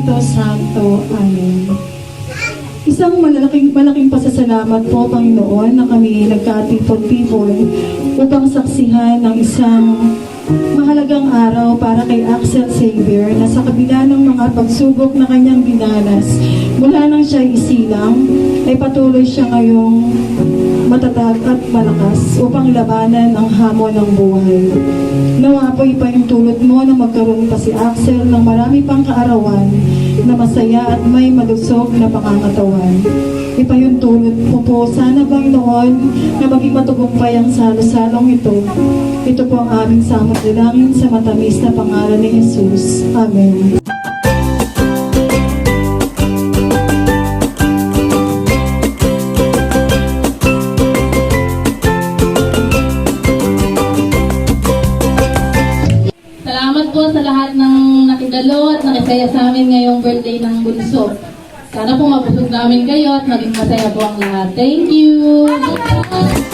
Espiritu Santo. Amen. Isang malaking pasasalamat po, Panginoon, na kami nagkatipon-tipon upang saksihan ng isang mahalagang araw para kay Axel Xavier na sa kabila ng mga pagsubok na kanyang dinanas mula nang siya isilang, ay patuloy siya ngayong matatag at malakas upang labanan ang hamon ng buhay. Nawa po ipahintulot mo na magkaroon pa si Axel ng marami pang kaarawan na masaya at may malusog na pangangatawan. Ipahintulot po po sana, Panginoon, na maging matagumpay ang salo-salong ito. Ito po ang aming samot dalangin sa matamis na pangalan ni Jesus. Amen. Salamat po sa lahat ng nakidalo at nakisaya sa amin ngayong birthday ng bunso. Sana po mabusog namin kayo at maging masaya po ang lahat. Thank you!